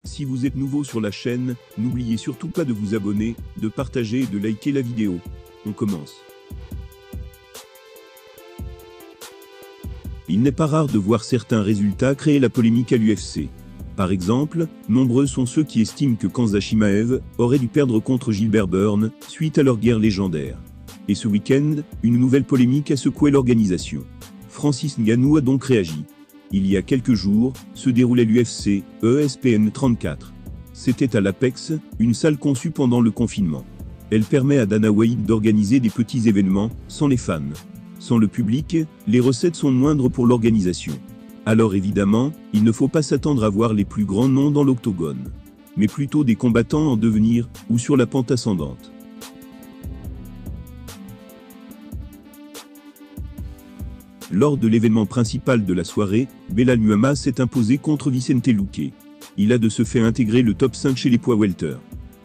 Si vous êtes nouveau sur la chaîne, n'oubliez surtout pas de vous abonner, de partager et de liker la vidéo. On commence. Il n'est pas rare de voir certains résultats créer la polémique à l'UFC. Par exemple, nombreux sont ceux qui estiment que Khamzat Chimaev aurait dû perdre contre Gilbert Burns suite à leur guerre légendaire. Et ce week-end, une nouvelle polémique a secoué l'organisation. Francis Ngannou a donc réagi. Il y a quelques jours, se déroulait l'UFC ESPN 34. C'était à l'Apex, une salle conçue pendant le confinement. Elle permet à Dana White d'organiser des petits événements, sans les fans. Sans le public, les recettes sont moindres pour l'organisation. Alors évidemment, il ne faut pas s'attendre à voir les plus grands noms dans l'octogone. Mais plutôt des combattants en devenir, ou sur la pente ascendante. Lors de l'événement principal de la soirée, Belal Muhammad s'est imposé contre Vicente Luque. Il a de ce fait intégré le top 5 chez les poids welter.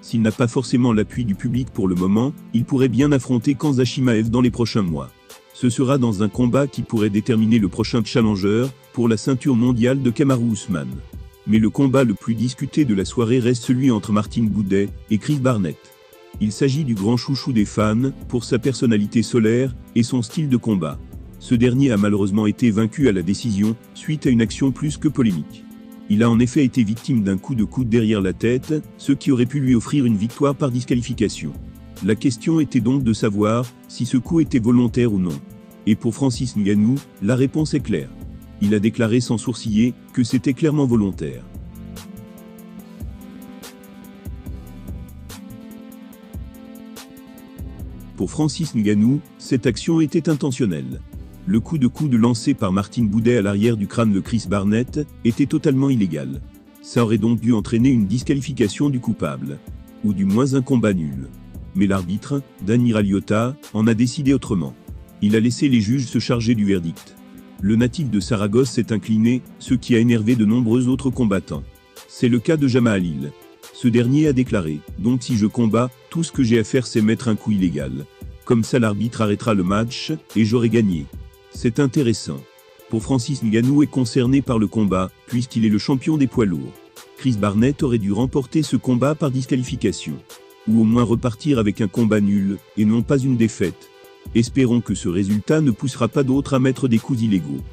S'il n'a pas forcément l'appui du public pour le moment, il pourrait bien affronter Khamzat Chimaev dans les prochains mois. Ce sera dans un combat qui pourrait déterminer le prochain challenger pour la ceinture mondiale de Kamaru Usman. Mais le combat le plus discuté de la soirée reste celui entre Martin Buday et Chris Barnett. Il s'agit du grand chouchou des fans pour sa personnalité solaire et son style de combat. Ce dernier a malheureusement été vaincu à la décision, suite à une action plus que polémique. Il a en effet été victime d'un coup de coude derrière la tête, ce qui aurait pu lui offrir une victoire par disqualification. La question était donc de savoir si ce coup était volontaire ou non. Et pour Francis Ngannou, la réponse est claire. Il a déclaré sans sourciller que c'était clairement volontaire. Pour Francis Ngannou, cette action était intentionnelle. Le coup de coude lancé par Martin Buday à l'arrière du crâne de Chris Barnett était totalement illégal. Ça aurait donc dû entraîner une disqualification du coupable. Ou du moins un combat nul. Mais l'arbitre, Danny Raliotta, en a décidé autrement. Il a laissé les juges se charger du verdict. Le natif de Saragosse s'est incliné, ce qui a énervé de nombreux autres combattants. C'est le cas de Jama Halil. Ce dernier a déclaré « Donc si je combats, tout ce que j'ai à faire c'est mettre un coup illégal. Comme ça l'arbitre arrêtera le match, et j'aurai gagné. » C'est intéressant. Pour Francis Ngannou est concerné par le combat, puisqu'il est le champion des poids lourds. Chris Barnett aurait dû remporter ce combat par disqualification. Ou au moins repartir avec un combat nul, et non pas une défaite. Espérons que ce résultat ne poussera pas d'autres à mettre des coups illégaux.